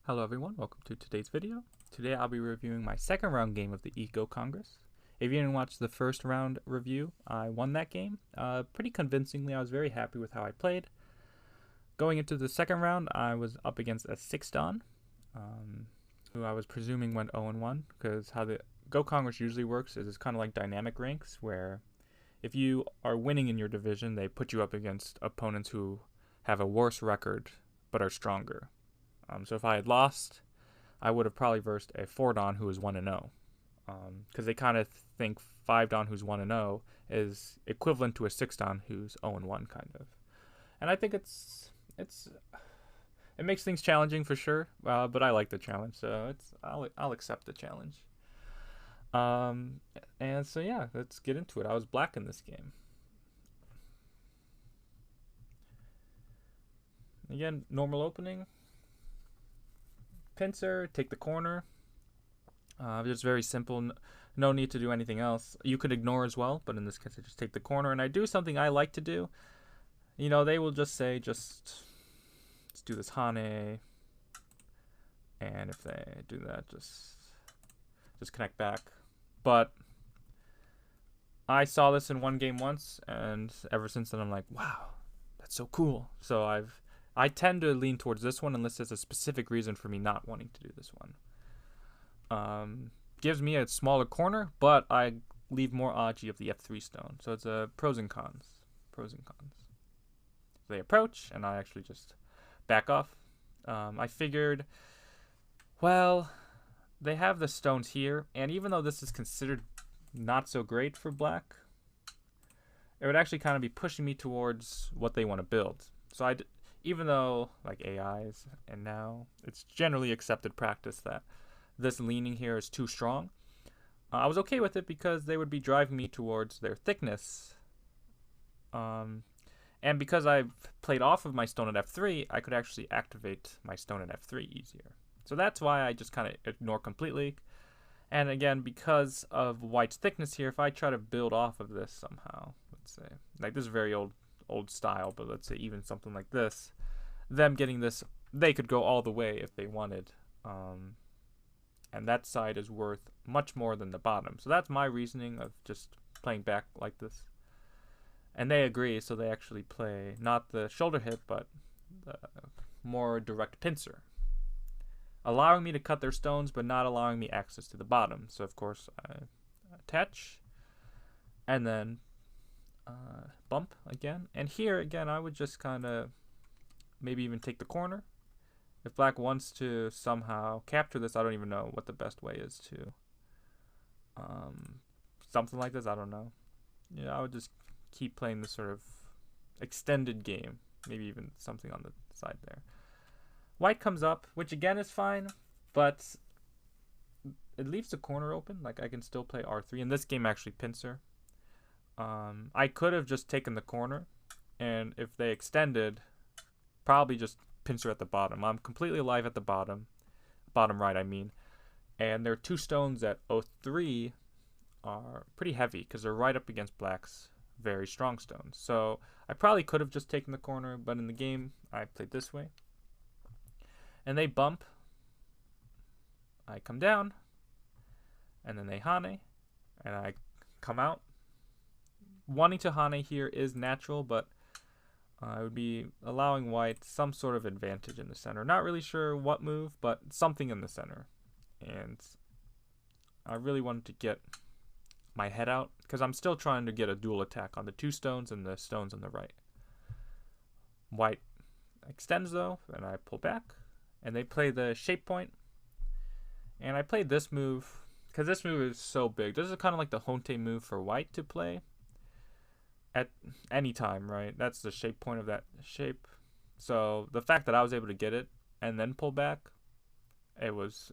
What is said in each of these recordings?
Hello everyone, welcome to today's video. Today I'll be reviewing my second round game of the Eco Congress. If you didn't watch the first round review, I won that game pretty convincingly. I was very happy with how I played. Going into the second round, I was up against a 6-Dan, who I was presuming went 0-1, because how the Go Congress usually works is it's kind of like dynamic ranks, where if you are winning in your division, they put you up against opponents who have a worse record but are stronger. So if I had lost, I would have probably versed a 4-Dan who is 1-0. Because they kind of think 5-Dan who's 1-0 is equivalent to a 6-Dan who's 0-1 kind of. And I think it makes things challenging for sure, but I like the challenge, so I'll accept the challenge. And so yeah, let's get into it. I was black in this game. Again, normal opening. Pincer, take the corner. Just very simple. No need to do anything else. You could ignore as well, but in this case, I just take the corner. And I do something I like to do. You know, they will just say, let's do this Hane. And if they do that, just connect back. But I saw this in one game once, and ever since then, I'm like, wow, that's so cool. So I tend to lean towards this one unless there's a specific reason for me not wanting to do this one. Gives me a smaller corner, but I leave more Aji of the F3 stone. So it's a pros and cons. Pros and cons. They approach, and I actually just back off. I figured, well, they have the stones here, and even though this is considered not so great for black, it would actually kind of be pushing me towards what they want to build. So even though like AIs and now it's generally accepted practice that this leaning here is too strong, I was okay with it because they would be driving me towards their thickness. And because I've played off of my stone at F3, I could actually activate my stone at F3 easier. So that's why I just kind of ignore completely. And again, because of white's thickness here, if I try to build off of this somehow, let's say, like this is very old style, but let's say even something like this, them getting this, they could go all the way if they wanted. And that side is worth much more than the bottom. So that's my reasoning of just playing back like this. And they agree, so they actually play not the shoulder hit, but the more direct pincer, allowing me to cut their stones, but not allowing me access to the bottom. So of course I attach, and then bump again. And here again, I would just kind of maybe even take the corner. If black wants to somehow capture this, I don't even know what the best way is to something like this. I don't know. Yeah, I would just keep playing this sort of extended game, maybe even something on the side there. White comes up, which again is fine, but it leaves the corner open. Like I can still play R3. In this game, actually pincer. I could have just taken the corner, and if they extended, probably just pincer at the bottom. I'm completely alive at the bottom right I mean, and their two stones at O3 are pretty heavy because they're right up against black's very strong stones. So I probably could have just taken the corner, but in the game I played this way. And they bump, I come down, and then they Hane, and I come out. Wanting to Hane here is natural, but I would be allowing white some sort of advantage in the center. Not really sure what move, but something in the center. And I really wanted to get my head out, because I'm still trying to get a dual attack on the two stones and the stones on the right. White extends though, and I pull back. And they play the shape point. And I played this move because this move is so big. This is kind of like the Honte move for white to play at any time, right? That's the shape point of that shape. So the fact that I was able to get it and then pull back, it was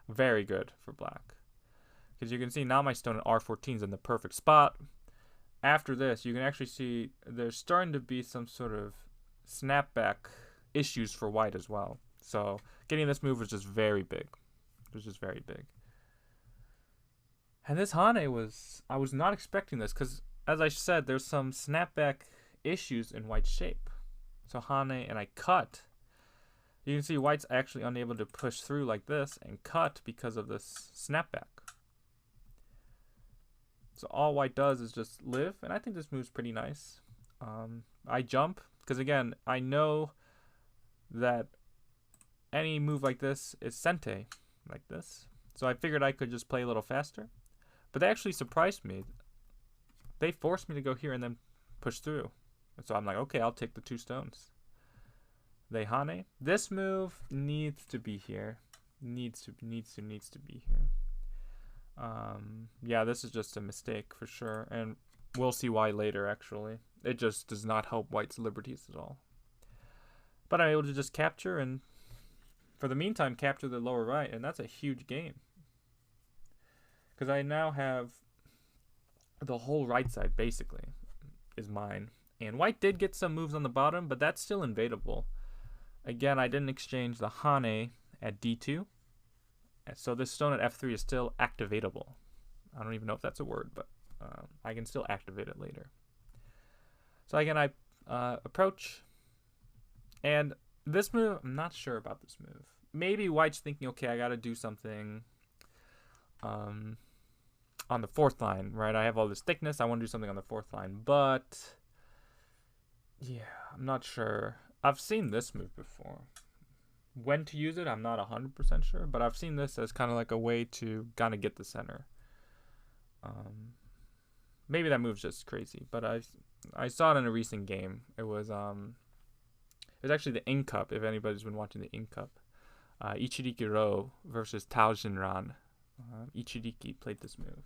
very good for black. Because you can see now my stone at R14 is in the perfect spot. After this, you can actually see there's starting to be some sort of snapback issues for white as well. So getting this move was just very big. It was just very big. And this Hane was, I was not expecting this because, as I said, there's some snapback issues in white's shape. So Hane and I cut. You can see white's actually unable to push through like this and cut because of this snapback. So all white does is just live, and I think this move's pretty nice. I jump, because again, I know that any move like this is sente, like this. So I figured I could just play a little faster. But they actually surprised me. They forced me to go here and then push through. And so I'm like, okay, I'll take the 2 stones. They hane. This move needs to be here. Needs to be here. Yeah, this is just a mistake for sure. And we'll see why later, actually. It just does not help white's liberties at all. But I'm able to just capture and, for the meantime, capture the lower right. And that's a huge gain. Because I now have the whole right side, basically, is mine. And white did get some moves on the bottom, but that's still invadable. Again, I didn't exchange the hane at d2. So this stone at f3 is still activatable. I don't even know if that's a word, but I can still activate it later. So again, I approach. And this move, I'm not sure about this move. Maybe white's thinking, okay, I got to do something on the 4th line, right? I have all this thickness. I want to do something on the 4th line. But, yeah, I'm not sure. I've seen this move before. When to use it, I'm not 100% sure. But I've seen this as kind of like a way to kind of get the center. Maybe that move's just crazy. But I saw it in a recent game. It was actually the In Cup, if anybody's been watching the In Cup. Ichiriki Ro versus Tao Jinran. Ichiriki played this move.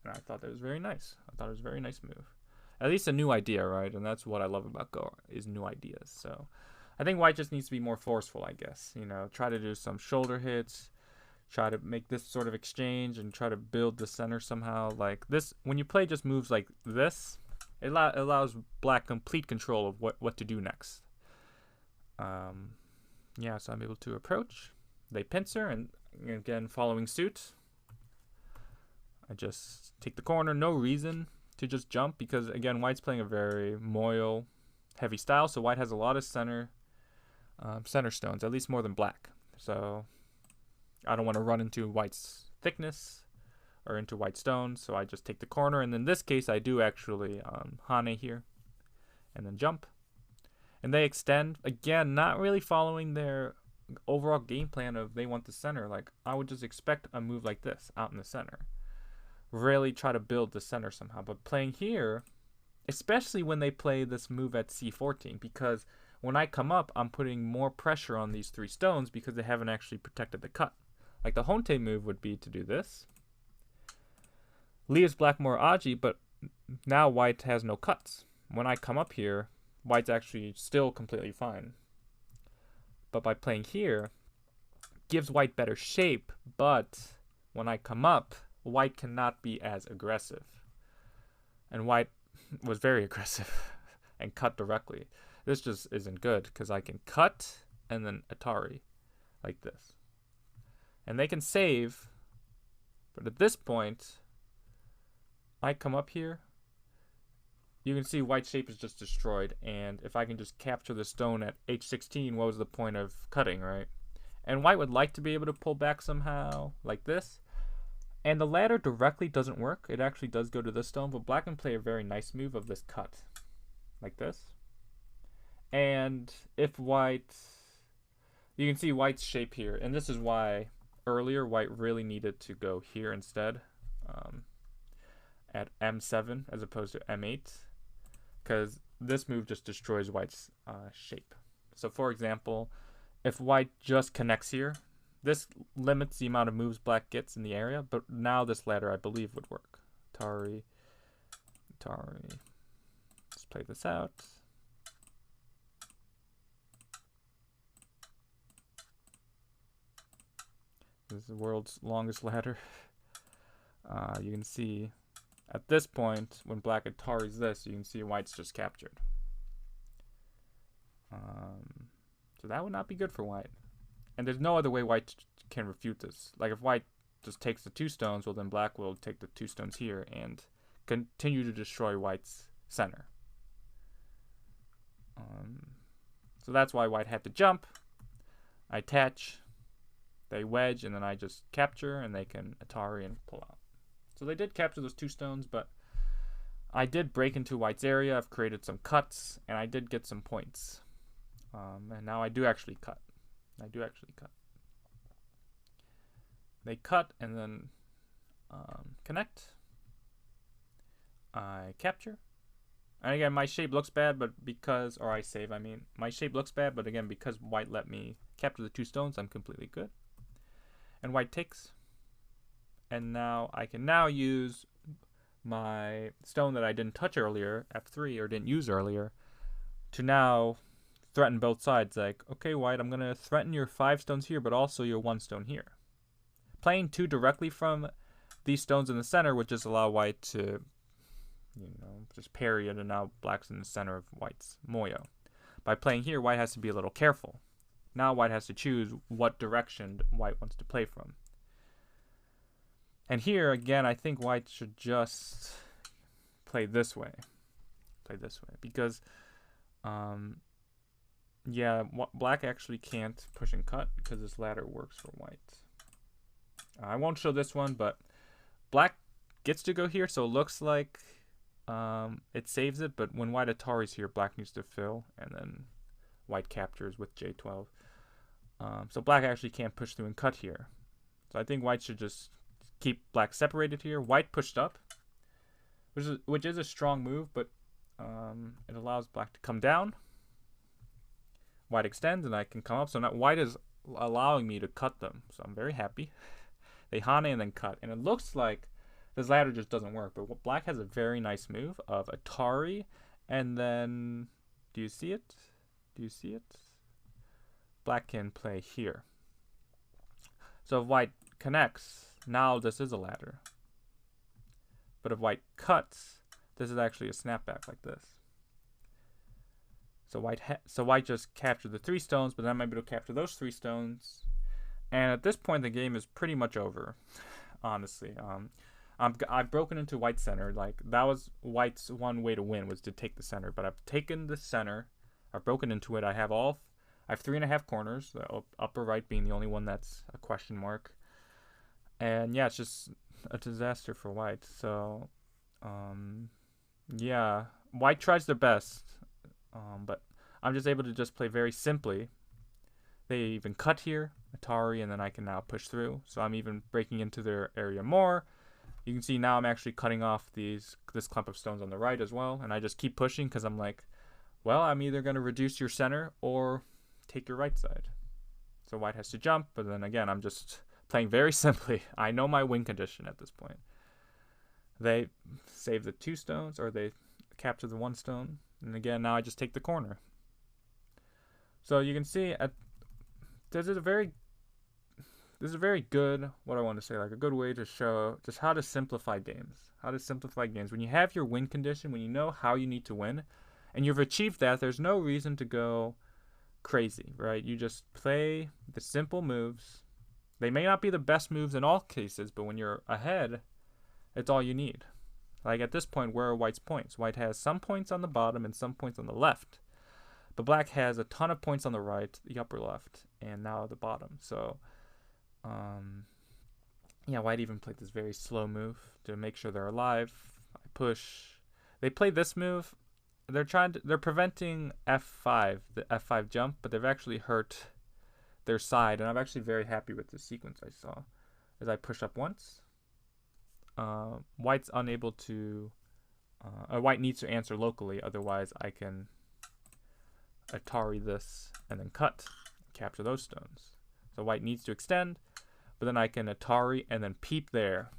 And I thought that was very nice. I thought it was a very nice move. At least a new idea, right? And that's what I love about Go, is new ideas. So I think white just needs to be more forceful, I guess. You know, try to do some shoulder hits. Try to make this sort of exchange and try to build the center somehow. Like this, when you play just moves like this, it allows black complete control of what to do next. Yeah, so I'm able to approach. They pincer, and again, following suit. I just take the corner, no reason to just jump, because again, white's playing a very moil heavy style, so white has a lot of center stones, at least more than black. So I don't want to run into white's thickness or into white stones, so I just take the corner, and in this case I do actually hane here and then jump. And they extend, again, not really following their overall game plan of they want the center. Like, I would just expect a move like this out in the center. Really try to build the center somehow. But playing here, especially when they play this move at c14, because when I come up, I'm putting more pressure on these 3 stones because they haven't actually protected the cut. Like, the honte move would be to do this. Leaves black more aji, but now white has no cuts. When I come up here, white's actually still completely fine. But by playing here, gives white better shape, but when I come up, white cannot be as aggressive. And white was very aggressive and cut directly. This just isn't good, because I can cut and then Atari like this. And they can save, but at this point, I come up here, you can see white shape is just destroyed, and if I can just capture the stone at h16, what was the point of cutting, right? And white would like to be able to pull back somehow, like this. And the ladder directly doesn't work. It actually does go to this stone, but black can play a very nice move of this cut, like this. And if white, you can see white's shape here, and this is why earlier white really needed to go here instead, at m7 as opposed to m8. Because this move just destroys white's shape. So for example, if white just connects here, this limits the amount of moves black gets in the area, but now this ladder I believe would work. Atari. Let's play this out. This is the world's longest ladder. You can see at this point, when black Ataris this, you can see white's just captured. So that would not be good for white. And there's no other way white can refute this. Like, if white just takes the 2 stones, well, then black will take the 2 stones here and continue to destroy white's center. So that's why white had to jump. I attach, they wedge, and then I just capture, and they can Atari and pull out. So they did capture those 2 stones, but I did break into white's area. I've created some cuts, and I did get some points. And now I do actually cut. They cut, and then connect. I capture. And again, my shape looks bad, but because, or I save, I mean, my shape looks bad, but again, because white let me capture the 2 stones, I'm completely good. And white takes. And now I can now use my stone that I didn't touch earlier, F3, or didn't use earlier, to now threaten both sides. Like, okay, white, I'm going to threaten your 5 stones here, but also your 1 stone here. Playing 2 directly from these stones in the center would just allow white to, just parry it, and now black's in the center of white's moyo. By playing here, white has to be a little careful. Now white has to choose what direction white wants to play from. And here, again, I think white should just play this way. Because, yeah, black actually can't push and cut because this ladder works for white. I won't show this one, but black gets to go here, so it looks like it saves it, but when white Atari's here, black needs to fill, and then white captures with J12. So black actually can't push through and cut here. So I think white should just keep black separated here. White pushed up, which is a strong move, but it allows black to come down. White extends, and I can come up. So now white is allowing me to cut them, so I'm very happy. They hane and then cut, and it looks like this ladder just doesn't work, but black has a very nice move of Atari, and then, do you see it? Black can play here. So if white connects, now this is a ladder. But if white cuts, this is actually a snapback like this. So white just captured the 3 stones, but then I might be able to capture those 3 stones. And at this point, the game is pretty much over, honestly. I've broken into white's center. Like, that was white's one way to win, was to take the center. But I've taken the center. I've broken into it. I have 3.5 corners, the upper right being the only one that's a question mark. And yeah, it's just a disaster for white. So, yeah, white tries their best, but I'm just able to just play very simply. They even cut here, Atari, and then I can now push through. So I'm even breaking into their area more. You can see now I'm actually cutting off this clump of stones on the right as well, and I just keep pushing because I'm like, well, I'm either going to reduce your center or take your right side. So white has to jump, but then again, I'm just playing very simply. I know my win condition at this point. They save the 2 stones, or they capture the 1 stone, and again, now I just take the corner. So you can see this is a very good, what I want to say, like a good way to show just how to simplify games. When you have your win condition, when you know how you need to win, and you've achieved that, there's no reason to go crazy, right? You just play the simple moves. They may not be the best moves in all cases, but when you're ahead, it's all you need. Like at this point, where are white's points? White has some points on the bottom and some points on the left. But black has a ton of points on the right, the upper left, and now the bottom. So, yeah, white even played this very slow move to make sure they're alive. I push. They played this move. They're preventing F5, the F5 jump, but they've actually hurt their side, and I'm actually very happy with the sequence I saw. As I push up once, white's unable to, white needs to answer locally, otherwise I can Atari this and then cut, capture those stones. So white needs to extend, but then I can Atari and then peep there.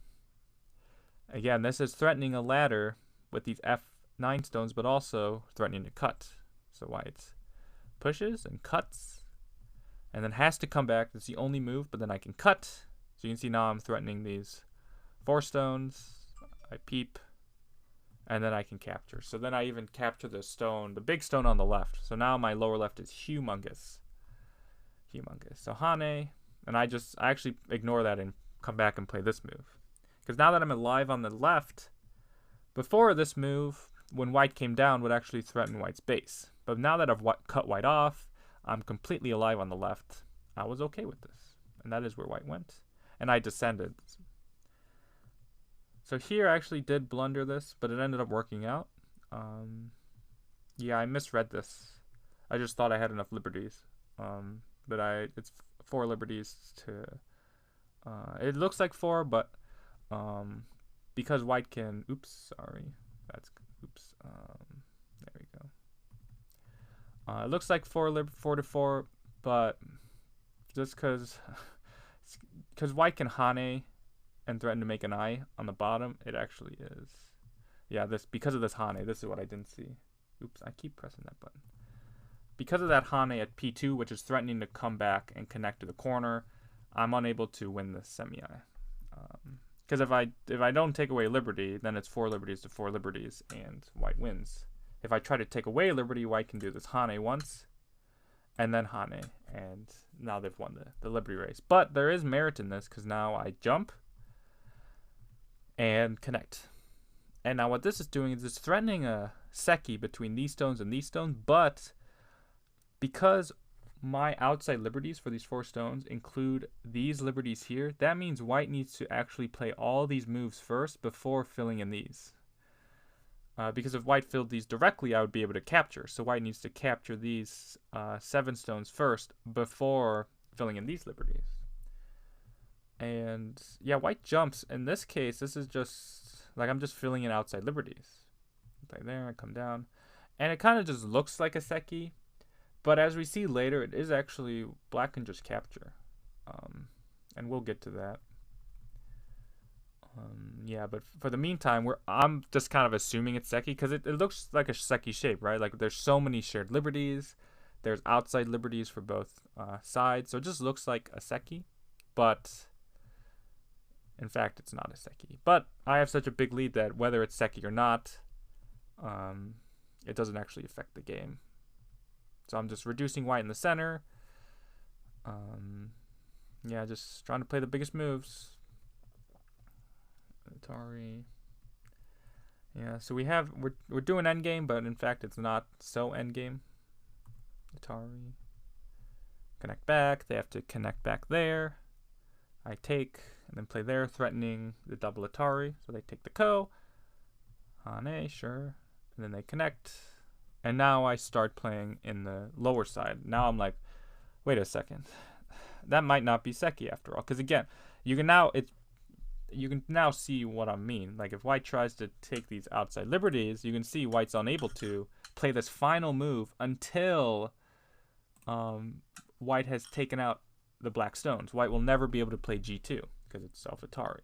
Again, this is threatening a ladder with these F9 stones, but also threatening to cut. So white pushes and cuts, and then has to come back. That's the only move, but then I can cut. So you can see now I'm threatening these 4 stones. I peep, and then I can capture. So then I even capture the stone, the big stone on the left. So now my lower left is humongous. So hane, and I actually ignore that and come back and play this move. Because now that I'm alive on the left, before this move, when white came down, would actually threaten white's base. But now that I've cut white off, I'm completely alive on the left. I was okay with this. And that is where white went. And I descended. So here I actually did blunder this, but it ended up working out. Yeah, I misread this. I just thought I had enough liberties. But it's 4 liberties to... it looks like 4, but because white can... Oops, sorry. Oops. There we go. It looks like 4 to 4, but just because white can Hane and threaten to make an eye on the bottom, it actually is. Yeah, because of this Hane, this is what I didn't see. Oops, I keep pressing that button. Because of that Hane at P2, which is threatening to come back and connect to the corner, I'm unable to win this semi-eye. Because if I don't take away liberty, then it's 4 liberties to 4 liberties, and white wins. If I try to take away liberty, white can do this Hane once, and then Hane, and now they've won the liberty race. But there is merit in this, because now I jump and connect. And now what this is doing is it's threatening a Seki between these stones and these stones, but because my outside liberties for these 4 stones include these liberties here, that means white needs to actually play all these moves first before filling in these. Because if white filled these directly, I would be able to capture. So white needs to capture these 7 stones first before filling in these liberties. And yeah, white jumps. In this case, this is just like I'm just filling in outside liberties. Play there, I come down. And it kind of just looks like a Seki. But as we see later, it is actually black can just capture. And we'll get to that. Yeah, but for the meantime, I'm just kind of assuming it's Seki because it looks like a Seki shape, right? Like there's so many shared liberties. There's outside liberties for both sides. So it just looks like a Seki. But in fact, it's not a Seki. But I have such a big lead that whether it's Seki or not, it doesn't actually affect the game. So I'm just reducing white in the center. Yeah, just trying to play the biggest moves. Atari. Yeah, so we're doing endgame, but in fact it's not so endgame. Atari. Connect back. They have to connect back there. I take and then play there, threatening the double Atari. So they take the ko. Hane, sure. And then they connect. And now I start playing in the lower side. Now I'm like, wait a second. That might not be Seki after all. Because again, you can now see what I mean. Like if white tries to take these outside liberties, you can see white's unable to play this final move until white has taken out the black stones. White will never be able to play G2 because it's self-Atari.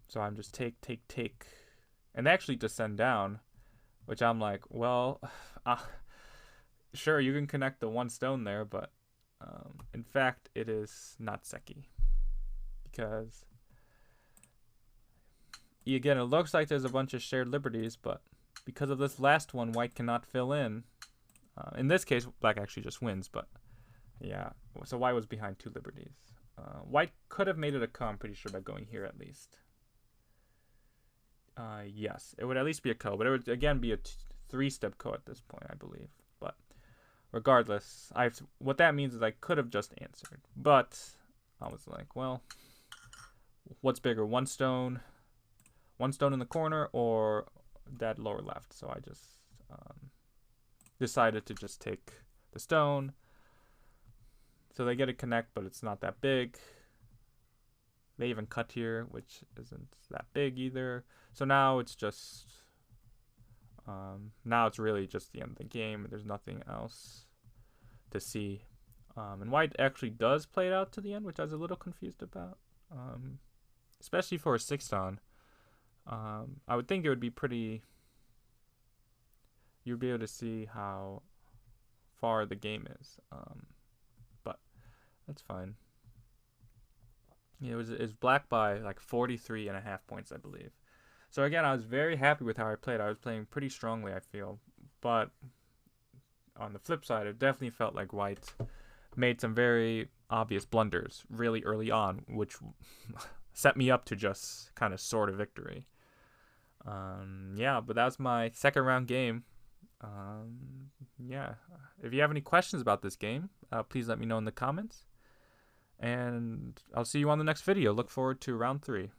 So I'm just take. And they actually descend down, which I'm like, well, sure, you can connect the 1 stone there, but in fact, it is not Seki. Because, again, it looks like there's a bunch of shared liberties, but because of this last one, white cannot fill in. In this case, black actually just wins, but yeah. So white was behind 2 liberties. White could have made it a ko, I'm pretty sure, by going here at least. Yes, it would at least be a ko, but it would again be a 3-step ko at this point, I believe. But regardless, what that means is I could have just answered, but I was like, well, what's bigger, 1 stone in the corner, or that lower left? So I just decided to just take the stone. So they get a connect, but it's not that big. They even cut here, which isn't that big either. So now it's just, now it's really just the end of the game. There's nothing else to see. And white actually does play it out to the end, which I was a little confused about. Especially for a 6-on. I would think it would be pretty, you'd be able to see how far the game is. But that's fine. It was black by like 43.5 points, I believe. So again, I was very happy with how I played. I was playing pretty strongly, I feel. But on the flip side, it definitely felt like white made some very obvious blunders really early on, which set me up to just kind of sort of victory. Yeah, but that was my second round game. Yeah. If you have any questions about this game, please let me know in the comments. And I'll see you on the next video. Look forward to round 3.